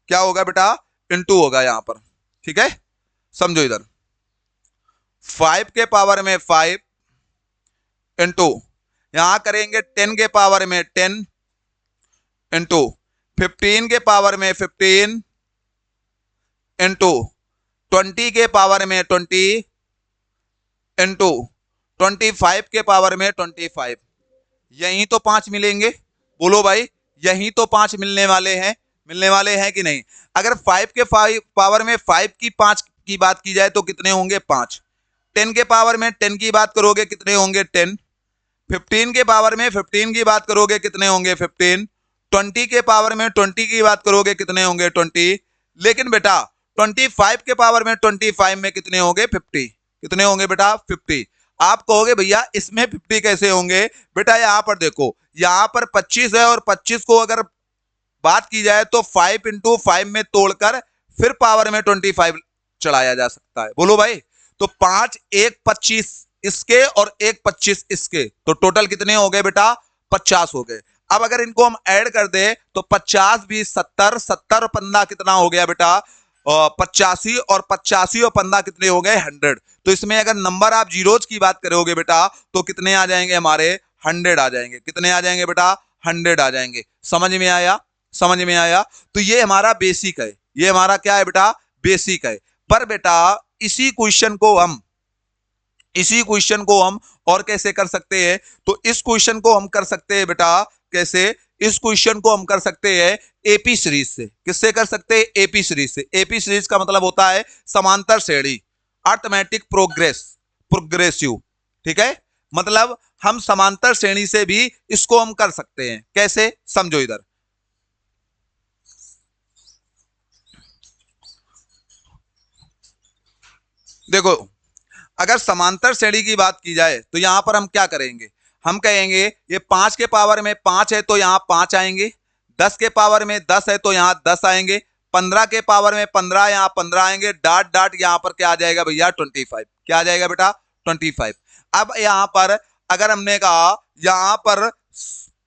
क्या होगा बेटा? इनटू होगा यहां पर। ठीक है, समझो इधर, 5 के पावर में 5 इंटू यहां करेंगे 10 के पावर में 10 इंटू 15 के पावर में 15 इंटू 20 के पावर में 20 इंटू 25 के पावर में 25। यही तो 5 मिलेंगे। बोलो भाई, यही तो 5 मिलने वाले हैं। मिलने वाले हैं कि नहीं? अगर 5 के पावर में 5 की 5 की बात की जाए तो कितने होंगे? 5। 10 के पावर में 10 की बात करोगे कितने होंगे? 10। 15 के पावर में 15 की बात करोगे कितने होंगे? 15। 20 के पावर में 20 की बात करोगे कितने होंगे? 20। लेकिन बेटा 25 के पावर में 25 में कितने होंगे? 50। कितने होंगे बेटा? 50। आप कहोगे भैया इसमें 50 कैसे होंगे? बेटा यहां पर देखो, यहां पर 25 है, और 25 को अगर बात की जाए तो 5 इंटू 5 में तोड़कर फिर पावर में 25 चढ़ाया जा सकता है। बोलो भाई, तो 5 1 25 इसके और 1 25 इसके, तो टोटल कितने हो गए बेटा? 50 हो गए। अब अगर इनको हम ऐड कर दे तो 50 भी 70, 70 और 15 कितना हो गया बेटा? 85, और 85 और 15 कितने हो गए? 100। तो इसमें अगर नंबर आप जीरोज की बात करोगे बेटा तो कितने आ जाएंगे हमारे? 100 आ जाएंगे। कितने आ जाएंगे बेटा? 100 आ जाएंगे। समझ में आया? समझ में आया? तो ये हमारा बेसिक है। ये हमारा क्या है बेटा? बेसिक है। पर बेटा इसी क्वेश्चन को हम और कैसे कर सकते हैं? तो इस क्वेश्चन को हम कर सकते हैं बेटा कैसे? इस क्वेश्चन को हम कर सकते हैं एपी सीरीज से। किससे कर सकते हैं? एपी सीरीज से। एपी सीरीज का मतलब होता है समांतर श्रेणी, अर्थमेटिक प्रोग्रेसिव। ठीक है, मतलब हम समांतर श्रेणी से भी इसको हम कर सकते हैं। कैसे? समझो इधर, देखो अगर समांतर श्रेणी की बात की जाए तो यहां पर हम क्या करेंगे, हम कहेंगे ये 5 के पावर में 5 है तो यहाँ 5 आएंगे, 10 के पावर में 10 है तो यहाँ 10 आएंगे, 15 के पावर में 15 यहाँ 15 आएंगे, डॉट डॉट यहाँ पर क्या आ जाएगा भैया 25, क्या आ जाएगा बेटा 25। अब यहाँ पर अगर हमने कहा यहाँ पर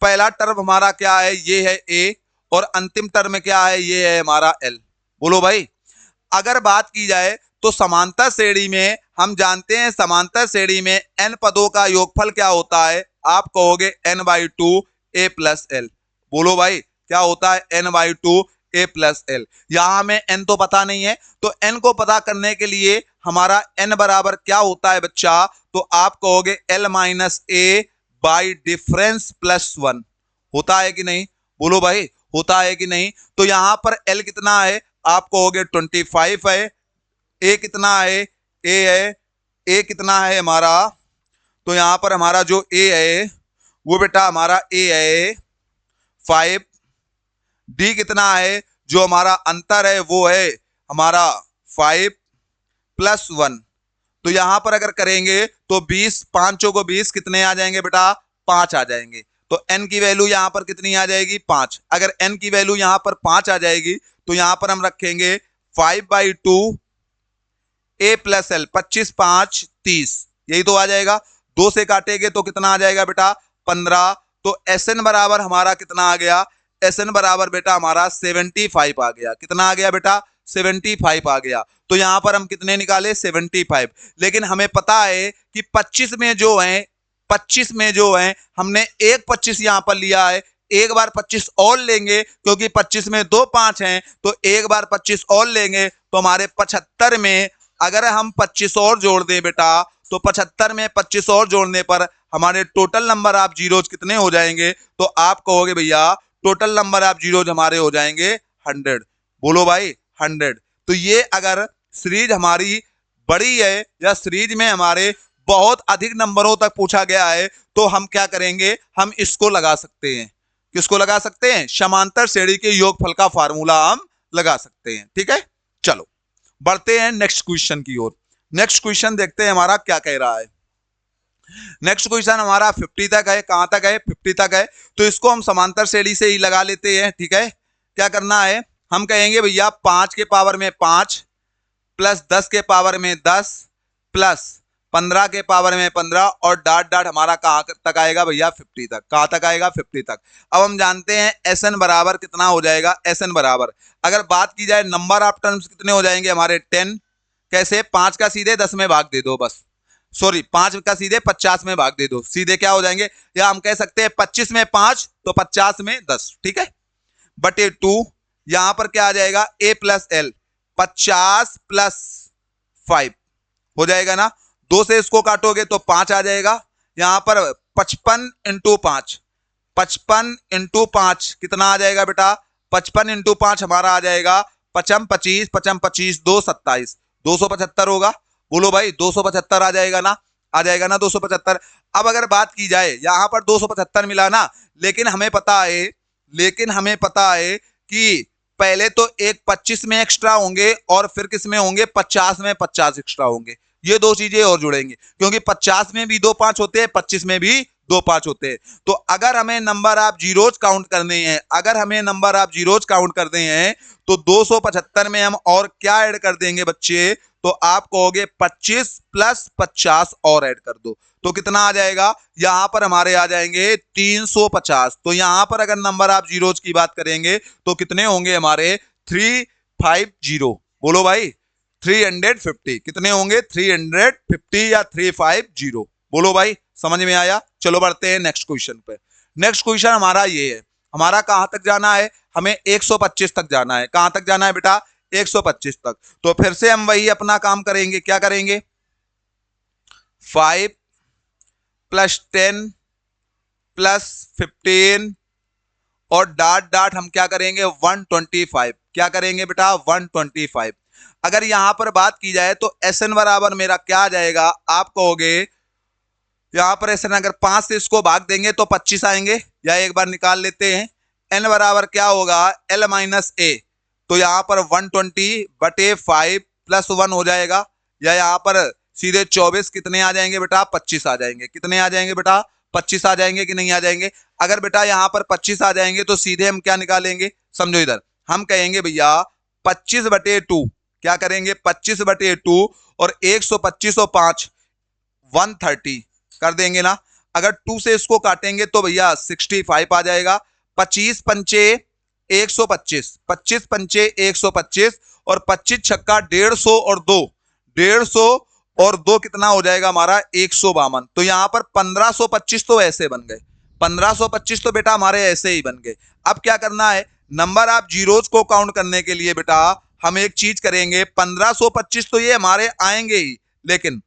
पहला टर्म हमारा क्या है, ये है ए, और अंतिम टर्म क्या है, ये है हमारा एल। बोलो भाई, अगर बात की जाए तो समांतर श्रेणी में हम जानते हैं समांतर श्रेणी में n पदों का योगफल क्या होता है, आप कहोगे n/2 a प्लस एल। बोलो भाई क्या होता है n/2 a प्लस एल। यहां हमें n तो पता नहीं है, तो n को पता करने के लिए हमारा n बराबर क्या होता है बच्चा, तो आप कहोगे l minus A by difference plus 1। होता है कि नहीं, बोलो भाई होता है कि नहीं। तो यहां पर l कितना है, आप कहोगे 25 है, ए कितना है, ए है, ए कितना है हमारा, तो यहां पर हमारा जो ए है वो बेटा हमारा ए है 5, डी कितना है, जो हमारा अंतर है वो है हमारा 5 प्लस 1। तो यहां पर अगर करेंगे तो 20, 5 को 20 कितने आ जाएंगे बेटा 5 आ जाएंगे। तो n की वैल्यू यहां पर कितनी आ जाएगी 5। अगर n की वैल्यू यहां पर 5 आ जाएगी तो यहां पर हम रखेंगे 5/2 a प्लस एल, 25 5 30, यही तो आ जाएगा। 2 से काटेंगे तो कितना आ जाएगा बेटा 15। तो Sn बराबर हमारा कितना आ गया, Sn बराबर बेटा हमारा 75 आ गया। कितना आ गया बेटा 75 आ गया। तो यहां पर हम कितने निकाले 75। लेकिन हमें पता है कि 25 में जो है, 25 में जो है हमने एक 25 यहां पर लिया है, एक बार 25 और लेंगे क्योंकि 25 में 2 5 हैं, तो एक बार 25 और लेंगे तो हमारे 75 में अगर हम 25 और जोड़ दें बेटा, तो 75 में 25 और जोड़ने पर हमारे टोटल नंबर ऑफ जीरोज कितने हो जाएंगे, तो आप कहोगे भैया टोटल नंबर ऑफ जीरोज हमारे हो जाएंगे 100। बोलो भाई 100। तो ये अगर सीरीज हमारी बड़ी है या सीरीज में हमारे बहुत अधिक नंबरों तक पूछा गया है तो हम क्या करेंगे, हम इसको लगा सकते हैं। किसको लगा सकते हैं, समांतर श्रेणी के योगफल का फार्मूला हम लगा सकते हैं। ठीक है, चलो बढ़ते हैं नेक्स्ट क्वेश्चन की ओर। नेक्स्ट क्वेश्चन देखते हैं हमारा क्या कह रहा है। नेक्स्ट क्वेश्चन हमारा 50 तक है। कहां तक है, 50 तक है। तो इसको हम समांतर श्रेणी से ही लगा लेते हैं। ठीक है, क्या करना है, हम कहेंगे भैया 5 के पावर में 5 प्लस 10 के पावर में 10 प्लस 15 के पावर में 15 और डॉट डॉट हमारा कहां तक आएगा भैया 50 तक। कहां तक आएगा 50 तक। अब हम जानते हैं Sn बराबर कितना हो जाएगा, Sn बराबर अगर बात की जाए नंबर ऑफ टर्म्स कितने हो जाएंगे हमारे 10। कैसे, 5 का सीधे 10 में भाग दे दो बस, सॉरी 5 का सीधे 50 में भाग दे दो, सीधे क्या हो जाएंगे, या हम कह सकते हैं 25 में 5 तो 50 में 10। ठीक है, बटे 2 यहां पर क्या आ जाएगा a प्लस एल, 50 प्लस 5 हो जाएगा ना। 2 से इसको काटोगे तो 5 आ जाएगा। यहां पर 55 इंटू 5, 55 इंटू 5 कितना आ जाएगा बेटा, 55 इंटू 5 हमारा आ जाएगा 55 25 55 25 2 27, 275 होगा। बोलो भाई 275 आ जाएगा ना, आ जाएगा ना 275। अब अगर बात की जाए यहां पर 275 मिला ना, लेकिन हमें पता है कि पहले तो एक 25 में एक्स्ट्रा होंगे और फिर किस में होंगे 50 में 50 एक्स्ट्रा होंगे। ये दो चीजें और जुड़ेंगे क्योंकि 50 में भी 2 5 होते हैं, 25 में भी 2 5 होते हैं। तो अगर हमें नंबर ऑफ जीरोज काउंट करने हैं, तो 275 में हम और क्या ऐड कर देंगे बच्चे, तो आप कहोगे 25 प्लस 50 और ऐड कर दो तो कितना आ जाएगा, यहां पर हमारे आ जाएंगे 350। तो यहां पर अगर नंबर ऑफ जीरोज की बात करेंगे तो कितने होंगे हमारे 350। बोलो भाई 350 कितने होंगे 350 या 350। बोलो भाई समझ में आया। चलो बढ़ते हैं नेक्स्ट क्वेश्चन पे। नेक्स्ट क्वेश्चन हमारा ये है, हमारा कहां तक जाना है, हमें 125 तक जाना है। कहां तक जाना है बेटा 125 तक। तो फिर से हम वही अपना काम करेंगे, क्या करेंगे 5 प्लस 10 प्लस 15 और डॉट डॉट हम क्या करेंगे 125। क्या करेंगे बेटा 125। अगर यहां पर बात की जाए तो Sn बराबर मेरा क्या आ जाएगा, आप कहोगे यहां पर Sn अगर 5 से इसको भाग देंगे तो 25 आएंगे, या एक बार निकाल लेते हैं। n बराबर क्या होगा l माइनस ए, तो यहां पर 120 बटे 5 प्लस 1 हो जाएगा, या यहां पर सीधे 24 कितने आ जाएंगे बेटा 25 आ जाएंगे। कितने आ जाएंगे बेटा 25 आ जाएंगे कि नहीं आ जाएंगे। अगर बेटा यहां पर 25 आ जाएंगे तो सीधे हम क्या निकालेंगे, समझो इधर हम कहेंगे भैया 25/2 क्या करेंगे 25/2 और 125 और 5 130 कर देंगे ना। अगर 2 से इसको काटेंगे तो भैया 65 आ जाएगा। 25 पंचे 125, 25 पंचे 125 और 25 छक्का 150 और 2 150 और 2 कितना हो जाएगा हमारा 152। तो यहां पर 1525 तो ऐसे बन गए, 1525 तो बेटा हमारे ऐसे ही बन गए। अब क्या करना है, नंबर ऑफ जीरोज को काउंट करने के लिए बेटा हम एक चीज करेंगे, 1525 तो ये हमारे आएंगे ही, लेकिन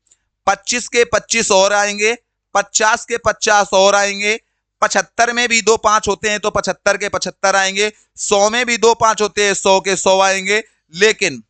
25 के 25 और आएंगे, 50 के 50 और आएंगे, 75 में भी 2 5 होते हैं तो 75 के 75 आएंगे, 100 में भी 2 5 होते हैं 100 के 100 आएंगे। लेकिन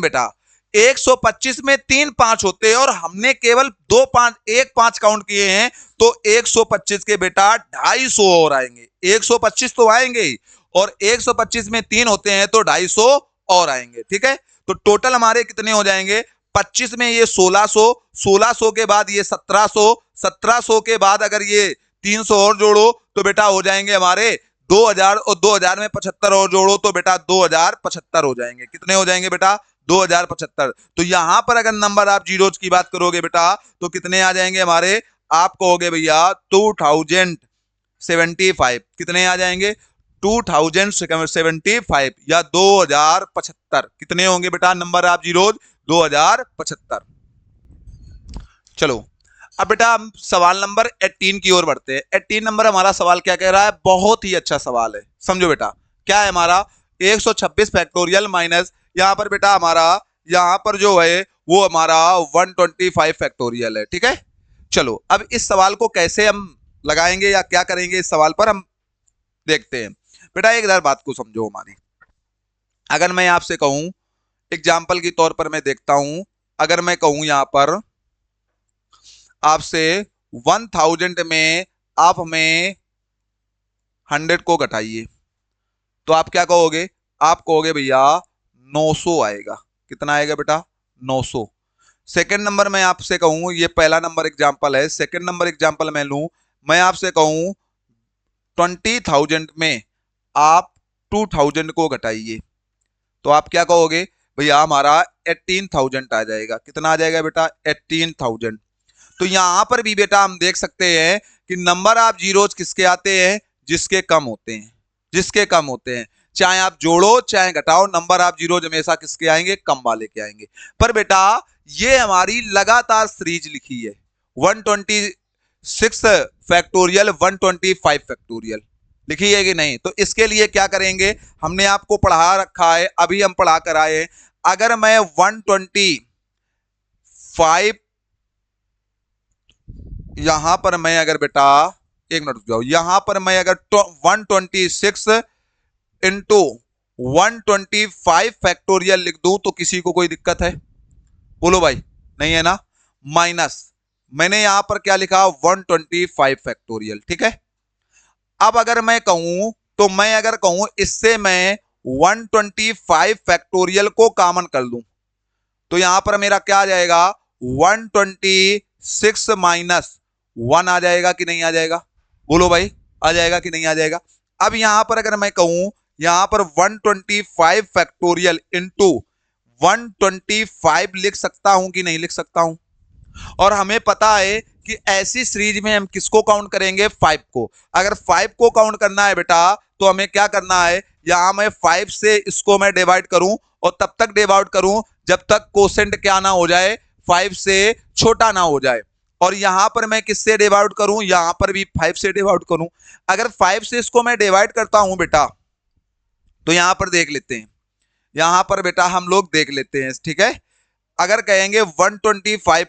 बेटा 125 में 3 5 होते हैं और हमने केवल 2 5 1 5 काउंट किए हैं, तो 125 के बेटा 250 और आएंगे। 125 तो आएंगे ही और 125 में 3 होते हैं तो 250 और आएंगे। ठीक है, तो टोटल हमारे कितने हो जाएंगे, 25 में ये 1600, 1600 के बाद ये 1700, 1700 के बाद अगर ये 300 और जोड़ो तो बेटा हो जाएंगे हमारे 2000 और 2000 में 75 और जोड़ो तो बेटा 2075 हो जाएंगे। कितने हो जाएंगे बेटा 2075। तो यहां पर अगर नंबर आप जीरोज की बात करोगे बेटा तो कितने आ जाएंगे हमारे, आप कहोगे भैया 2075। कितने आ जाएंगे 2075 या 2075। कितने होंगे बेटा नंबर ऑफ जीरोज 2075। चलो अब बेटा हम सवाल नंबर 18 की ओर बढ़ते हैं। 18 नंबर हमारा सवाल क्या कह रहा है, बहुत ही अच्छा सवाल है। समझो बेटा क्या है हमारा 126 फैक्टोरियल माइनस यहां पर बेटा हमारा यहां पर जो है वो हमारा 125 फैक्टोरियल है। ठीक है, चलो अब इस सवाल को कैसे हम लगाएंगे या क्या करेंगे इस सवाल पर हम देखते हैं। बेटा एक बार बात को समझो हमारी, अगर मैं आपसे कहूं एग्जाम्पल के तौर पर मैं देखता हूं, अगर मैं कहूं यहां पर आपसे 1000 में आप हमें 100 को घटाइए, तो आप क्या कहोगे, आप कहोगे भैया 900 आएगा। कितना आएगा बेटा 900। सेकंड नंबर मैं आपसे कहूं, ये पहला नंबर एग्जांपल है, सेकंड नंबर एग्जांपल मैं लूं, मैं आपसे कहूं 20,000 में आप 2000 को घटाइए, तो आप क्या कहोगे भैया हमारा 18,000 आ जाएगा। कितना आ जाएगा बेटा 18,000। तो यहां पर भी बेटा हम देख सकते हैं कि नंबर ऑफ जीरोज किसके आते हैं, जिसके कम होते हैं, जिसके कम होते हैं। चाहे आप जोड़ो चाहे घटाओ नंबर ऑफ जीरोज हमेशा किसके आएंगे, कम वाले के आएंगे। पर बेटा ये हमारी लगातार सीरीज लिखी है 126 फैक्टोरियल 125 फैक्टोरियल लिखी है कि नहीं। तो इसके लिए क्या करेंगे, हमने आपको पढ़ा रखा है, अभी हम पढ़ा कर आए हैं। अगर मैं 125 यहां पर मैं अगर बेटा एक मिनट रुक जाओ, यहां पर मैं अगर 126 इंटू 125 फैक्टोरियल लिख दूं तो किसी को कोई दिक्कत है, बोलो भाई, नहीं है ना। माइनस मैंने यहां पर क्या लिखा 125 फैक्टोरियल। ठीक है, अब अगर मैं कहूं तो मैं अगर कहूं इससे मैं 125 फैक्टोरियल को कॉमन कर लूं तो यहां पर मेरा क्या आ जाएगा 126 माइनस 1 आ जाएगा कि नहीं आ जाएगा, बोलो भाई, आ जाएगा कि नहीं आ जाएगा। अब यहां पर अगर मैं कहूं यहां पर 125 फैक्टोरियल इंटू 125 लिख सकता हूं कि नहीं लिख सकता हूं। और हमें पता है कि ऐसी सीरीज में हम किसको काउंट करेंगे 5 को। अगर 5 को काउंट करना है बेटा तो हमें क्या करना है, यहां मैं 5 से इसको मैं डिवाइड करूं और तब तक डिवाइड करूं जब तक कोसेंट क्या ना हो जाए 5 से छोटा ना हो जाए। और यहां पर मैं किससे डिवाइड करूं, यहां पर भी 5 से डिवाइड करूं। अगर 5 से इसको मैं डिवाइड करता हूं बेटा तो यहां पर देख लेते हैं, यहां पर बेटा हम लोग देख लेते हैं। ठीक है, अगर कहेंगे 125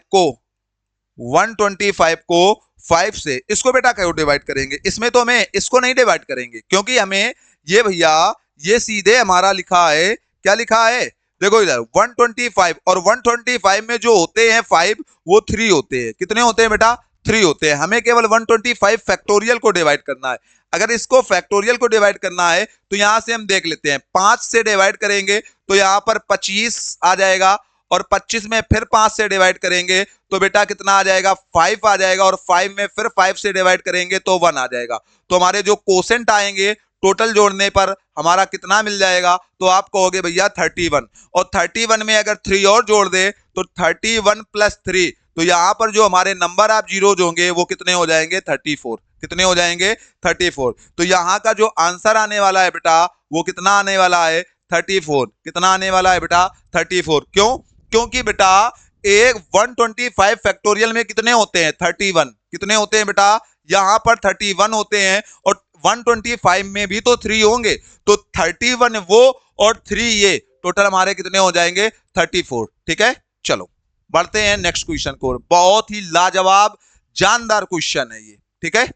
को 5 से इसको बेटा क्यों डिवाइड करेंगे, इसमें तो हमें इसको नहीं डिवाइड करेंगे क्योंकि हमें ये भैया ये सीधे हमारा लिखा है, क्या लिखा है देखो इधर 125 और 125 में जो होते हैं 5 वो 3 होते हैं। कितने होते हैं बेटा 3 होते हैं। हमें केवल 125 फैक्टोरियल को डिवाइड करना है। अगर इसको फैक्टोरियल को डिवाइड करना है तो यहां से हम देख लेते हैं 5 से डिवाइड करेंगे तो यहां पर 25 आ जाएगा और 25 में फिर 5 से डिवाइड करेंगे तो बेटा कितना आ जाएगा, 5 आ जाएगा, और 5 में फिर 5 से डिवाइड करेंगे तो 1 आ जाएगा। तो हमारे जो कोसेंट आएंगे टोटल जोड़ने पर हमारा कितना मिल जाएगा, तो आप कहोगे भैया 31, और 31 में अगर 3 और जोड़ दे तो 31 प्लस 3, तो यहां पर जो हमारे नंबर आप जीरोज होंगे वो कितने हो जाएंगे, 34। कितने हो जाएंगे, 34। तो यहां का जो आंसर आने वाला है बेटा वो कितना आने वाला है, 34। कितना आने वाला है बेटा, 34। क्यों, क्योंकि बेटा एक 125 फैक्टोरियल में कितने होते हैं, 31। कितने होते हैं बेटा, यहां पर 31 होते हैं, और 125 में भी तो 3 होंगे, तो 31 वो और 3 ये, टोटल हमारे कितने हो जाएंगे, 34। ठीक है, चलो बढ़ते हैं नेक्स्ट क्वेश्चन को। बहुत ही लाजवाब जानदार क्वेश्चन है ये। ठीक है,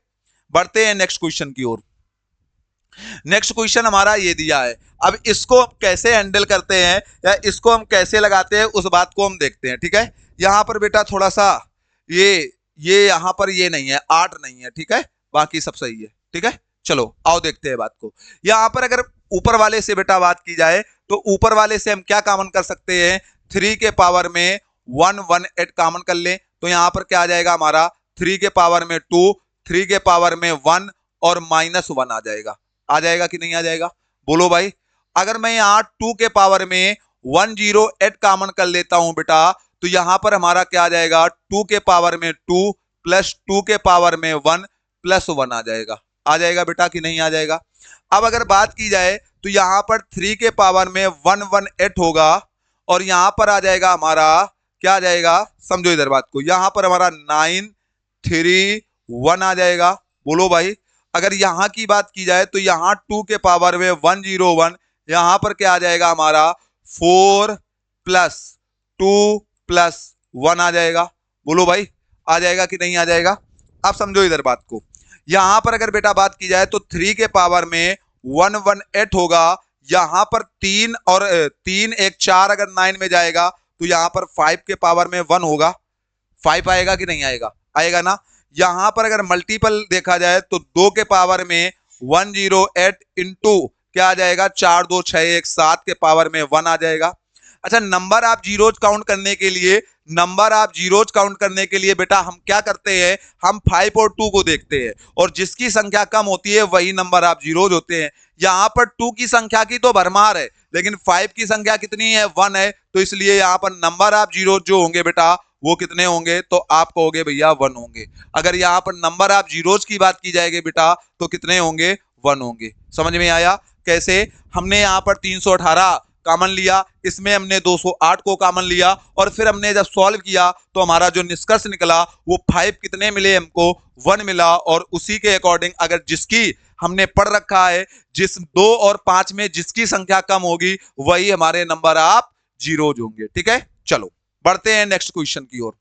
बढ़ते हैं नेक्स्ट क्वेश्चन की ओर। नेक्स्ट क्वेश्चन हमारा ये दिया है, अब इसको हम कैसे हैंडल करते हैं या इसको हम कैसे लगाते हैं उस बात को हम देखते हैं। ठीक है, यहां पर बेटा थोड़ा सा ये यहां पर ये नहीं है, 8 नहीं है। ठीक है, बाकी सब सही है। ठीक है, चलो आओ देखते हैं बात को। यहां पर अगर ऊपर वाले से बेटा बात की जाए तो ऊपर वाले से हम क्या कॉमन कर सकते हैं, 3 के पावर में 1 1 8 कॉमन कर लें, तो यहां पर क्या आ जाएगा हमारा, 3 के पावर में 2, 3 के पावर में 1 और -1 आ जाएगा। आ जाएगा कि नहीं आ जाएगा, बोलो भाई। अगर मैं यहां 2 के पावर में 108 कॉमन कर लेता हूं बेटा, तो यहां पर हमारा क्या आ जाएगा, 2 के पावर में 2 प्लस 2 के पावर में 1 प्लस 1 आ जाएगा। आ जाएगा बेटा कि नहीं आ जाएगा। अब अगर बात की जाए तो यहां पर 3 के पावर में 118 होगा, और यहां पर आ जाएगा हमारा क्या आ जाएगा, समझो इधर बात को, यहां पर हमारा 931 आ जाएगा। बोलो भाई। अगर यहां की बात की जाए तो यहां 2 के पावर में 101, यहां पर क्या आ जाएगा हमारा 4 प्लस 2 प्लस 1 आ जाएगा। बोलो भाई, आ जाएगा कि नहीं आ जाएगा। आप समझो इधर बात को। यहां पर अगर बेटा बात की जाए तो 3 के पावर में 118 होगा, यहां पर 3 और 3 1 4 अगर 9 में जाएगा तो यहां पर 5 के पावर में 1 होगा। 5 आएगा कि नहीं आएगा, आएगा ना। यहां पर अगर मल्टीपल देखा जाए तो 2 के पावर में 108 इंटू क्या आ जाएगा, 4 2 6 1 7 के पावर में 1 आ जाएगा। अच्छा, नंबर आप जीरोज काउंट करने के लिए, नंबर आप जीरोज काउंट करने के लिए बेटा हम क्या करते हैं, हम 5 और 2 को देखते हैं, और जिसकी संख्या कम होती है वही नंबर आप जीरोज होते हैं। यहां पर 2 की संख्या की तो भरमार है, लेकिन 5 की संख्या कितनी है, 1 है, तो इसलिए यहां पर नंबर आप जीरोज जो होंगे बेटा वो कितने होंगे, तो आप कहोगे भैया 1 होंगे। अगर यहां पर नंबर आप जीरोज की बात की जाएगी बेटा तो कितने होंगे, 1 होंगे। समझ में आया कैसे। हमने यहां पर 318 कॉमन लिया, इसमें हमने 208 को कॉमन लिया, और फिर हमने जब सॉल्व किया तो हमारा जो निष्कर्ष निकला वो 5 कितने मिले हमको, 1 मिला। और उसी के अकॉर्डिंग अगर जिसकी हमने पढ़ रखा है, जिस 2 और 5 में जिसकी संख्या कम होगी वही हमारे नंबर आप जीरोज होंगे। ठीक है, चलो बढ़ते हैं नेक्स्ट क्वेश्चन की ओर।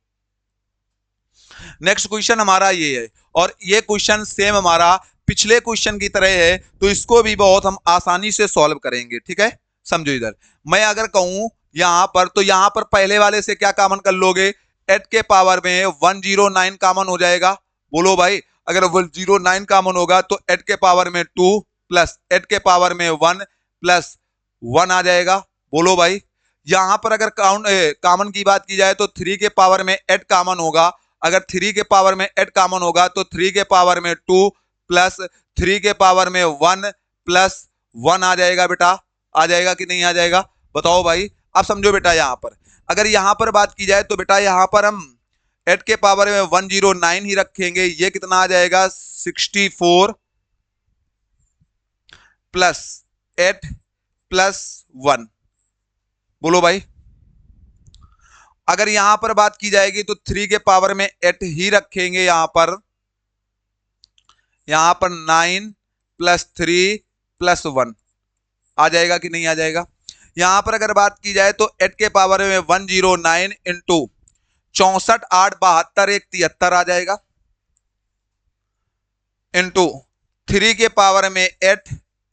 नेक्स्ट क्वेश्चन हमारा ये है, और ये क्वेश्चन सेम हमारा पिछले क्वेश्चन की तरह है, तो इसको भी बहुत हम आसानी से सॉल्व करेंगे। ठीक है, समझो इधर। मैं अगर कहूं यहां पर, तो यहां पर पहले वाले से क्या कॉमन कर लोगे, 8 के पावर में 109 कॉमन हो जाएगा। बोलो भाई, अगर 109 कॉमन होगा तो 8 के पावर में 2 प्लस 8 के पावर में 1 प्लस 1 आ जाएगा। बोलो भाई। यहां पर अगर कॉमन की बात की जाए तो 3 के पावर में 8 कॉमन होगा, अगर 3 के पावर में 8 कॉमन होगा तो 3 के पावर में 2 प्लस 3 के पावर में 1 प्लस 1 आ जाएगा बेटा। आ जाएगा कि नहीं आ जाएगा, बताओ भाई। आप समझो बेटा, यहां पर अगर यहां पर बात की जाए तो बेटा यहां पर हम 8 के पावर में 109 ही रखेंगे, ये कितना आ जाएगा, 64 प्लस 8 प्लस 1। बोलो भाई। अगर यहां पर बात की जाएगी तो 3 के पावर में 8 ही रखेंगे, यहां पर 9 प्लस 3 प्लस 1 आ जाएगा कि नहीं आ जाएगा। यहां पर अगर बात की जाए तो 8 के पावर में 109 इंटू 64 8 72 1 73 आ जाएगा, इंटू 3 के पावर में 8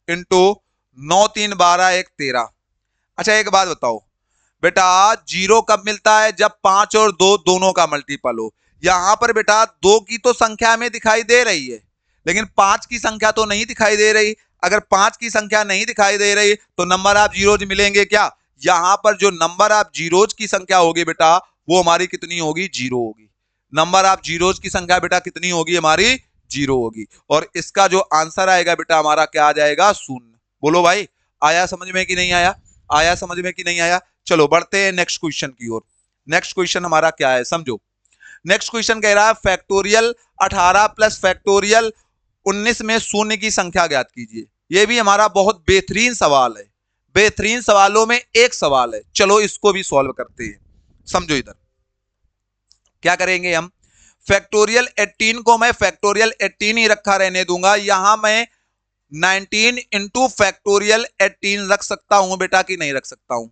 इंटू 9 3 12 1 13। अच्छा, एक बात बताओ बेटा, जीरो कब मिलता है, जब 5 और 2 दोनों का मल्टीपल हो। यहां पर बेटा 2 की तो संख्या में दिखाई दे रही है, लेकिन 5 की संख्या तो नहीं दिखाई दे रही। अगर 5 की संख्या नहीं दिखाई दे रही तो नंबर आप जीरोज मिलेंगे क्या, यहां पर जो नंबर ऑफ जीरोज की संख्या होगी बेटा वो हमारी कितनी होगी, 0 होगी। नंबर ऑफ जीरोज की संख्या बेटा कितनी होगी हमारी, 0 होगी। और इसका जो आंसर आएगा बेटा हमारा क्या आ जाएगा, 0। बोलो भाई, आया समझ में कि नहीं आया, आया समझ में कि नहीं आया। चलो बढ़ते हैं नेक्स्ट क्वेश्चन की ओर। नेक्स्ट क्वेश्चन हमारा क्या है समझो। नेक्स्ट क्वेश्चन कह रहा है फैक्टोरियल 18 प्लस फैक्टोरियल 19 में शून्य की संख्या ज्ञात कीजिए। यह भी हमारा बहुत बेहतरीन सवाल है, बेहतरीन सवालों में एक सवाल है। चलो इसको भी सॉल्व करते हैं, समझो। इधर क्या करेंगे हम, फैक्टोरियल 18 को मैं फैक्टोरियल 18 ही रखा रहने दूंगा। यहां मैं 19 इंटू फैक्टोरियल 18 रख सकता हूं बेटा कि नहीं रख सकता हूं,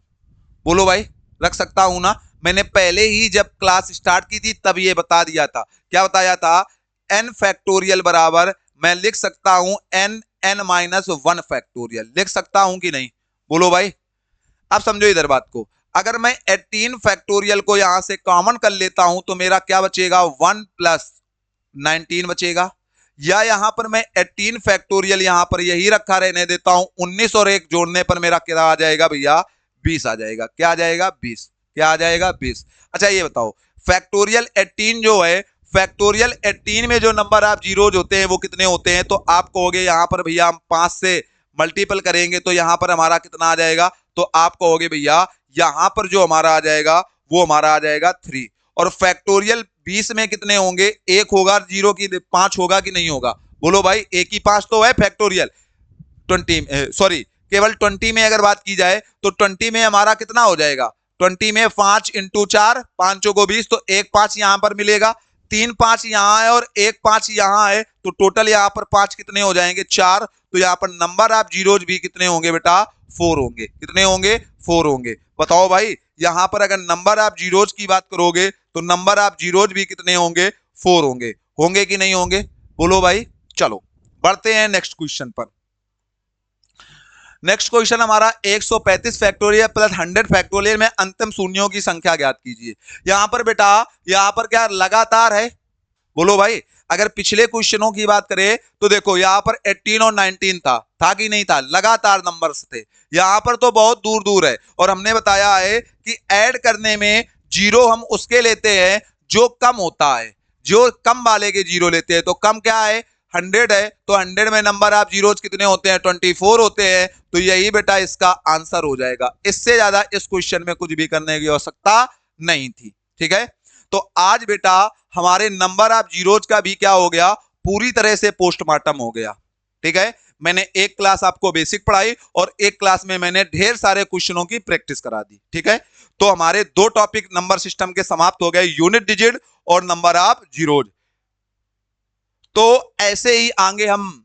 बोलो भाई, रख सकता हूं ना। मैंने पहले ही जब क्लास स्टार्ट की थी तब ये बता दिया था, क्या बताया था, n फैक्टोरियल बराबर मैं लिख सकता हूं n-1 फैक्टोरियल, लिख सकता हूं कि नहीं, बोलो भाई। अब समझो इधर बात को, अगर मैं 18 फैक्टोरियल को यहां से कॉमन कर लेता हूं तो मेरा क्या बचेगा, 1 प्लस 19 बचेगा। या यहां पर मैं 18 फैक्टोरियल यहां पर यही रखा रहने देता हूं, 19 और 1 जोड़ने पर मेरा क्या आ जाएगा भैया, 20 आ जाएगा। क्या आ जाएगा, 20। क्या आ जाएगा, 20। अच्छा ये बताओ फैक्टोरियल 18 जो है, फैक्टोरियल 18 में जो नंबर ऑफ जीरोज होते हैं वो कितने होते हैं, तो आप कहोगे यहां पर भैया हम 5 से मल्टीपल करेंगे तो यहां पर हमारा कितना आ जाएगा, तो आप कहोगे भैया यहां पर जो हमारा आ जाएगा वो हमारा आ जाएगा 3। और फैक्टोरियल 20 में कितने होंगे, 1 होगा, 0 की 5 होगा कि नहीं होगा, बोलो भाई। 1 की 5 तो है फैक्टोरियल 20, सॉरी केवल 20 में अगर बात की जाए तो 20 में हमारा कितना हो जाएगा, 20 में 5 इंटू 4, 5 को 20, तो 1 5 यहां पर मिलेगा, 3 5 यहां है और 1 5 यहां है, तो टोटल यहां पर 5 कितने हो जाएंगे, 4। तो यहां पर नंबर ऑफ जीरोज भी कितने होंगे बेटा, 4 होंगे। कितने होंगे, 4 होंगे। बताओ भाई यहां पर अगर नंबर ऑफ जीरोज की बात करोगे तो नंबर ऑफ जीरोज भी कितने होंगे, 4 होंगे। होंगे कि नहीं होंगे, बोलो भाई। चलो बढ़ते हैं नेक्स्ट क्वेश्चन पर। नेक्स्ट क्वेश्चन हमारा 135 फैक्टोरियल प्लस 100 फैक्टोरियल में अंतिम शून्यों की संख्या ज्ञात कीजिए। यहां पर बेटा यहां पर क्या लगातार है, बोलो भाई। अगर पिछले क्वेश्चनों की बात करें तो देखो यहां पर 18 और 19 था कि नहीं था, लगातार नंबर्स थे। यहां पर तो बहुत दूर दूर है, और हमने बताया है कि ऐड करने में जीरो हम उसके लेते हैं जो कम होता है, जो कम वाले के जीरो लेते हैं। तो कम क्या है, 100 है, तो 100 में नंबर ऑफ जीरोज कितने होते हैं, 24 होते हैं। तो यही बेटा इसका आंसर हो जाएगा। इससे ज्यादा इस क्वेश्चन में कुछ भी करने की आवश्यकता नहीं थी, ठीक है। तो आज बेटा हमारे नंबर ऑफ जीरोज का भी क्या हो गया, पूरी तरह से पोस्टमार्टम हो गया, ठीक है। मैंने एक क्लास आपको बेसिक पढ़ाई और एक क्लास में मैंने ढेर सारे क्वेश्चनों की प्रैक्टिस करा दी, ठीक है। तो हमारे 2 टॉपिक नंबर सिस्टम के समाप्त हो गए, यूनिट डिजिट और नंबर ऑफ जीरोज। तो ऐसे ही आगे हम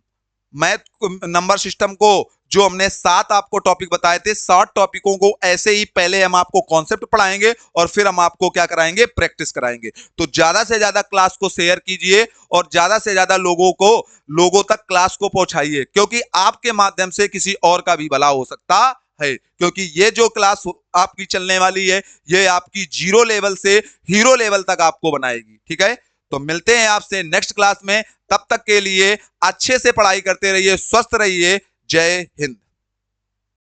मैथ नंबर सिस्टम को, जो हमने 7 आपको टॉपिक बताए थे, 7 टॉपिकों को ऐसे ही पहले हम आपको कॉन्सेप्ट पढ़ाएंगे और फिर हम आपको क्या कराएंगे, प्रैक्टिस कराएंगे। तो ज्यादा से ज्यादा क्लास को शेयर कीजिए और ज्यादा से ज्यादा लोगों तक क्लास को पहुंचाइए, क्योंकि आपके माध्यम से किसी और का भी भला हो सकता है। क्योंकि ये जो क्लास आपकी चलने वाली है ये आपकी 0 लेवल से हीरो लेवल तक आपको बनाएगी, ठीक है। तो मिलते हैं आपसे नेक्स्ट क्लास में, तब तक के लिए अच्छे से पढ़ाई करते रहिए, स्वस्थ रहिए। जय हिंद।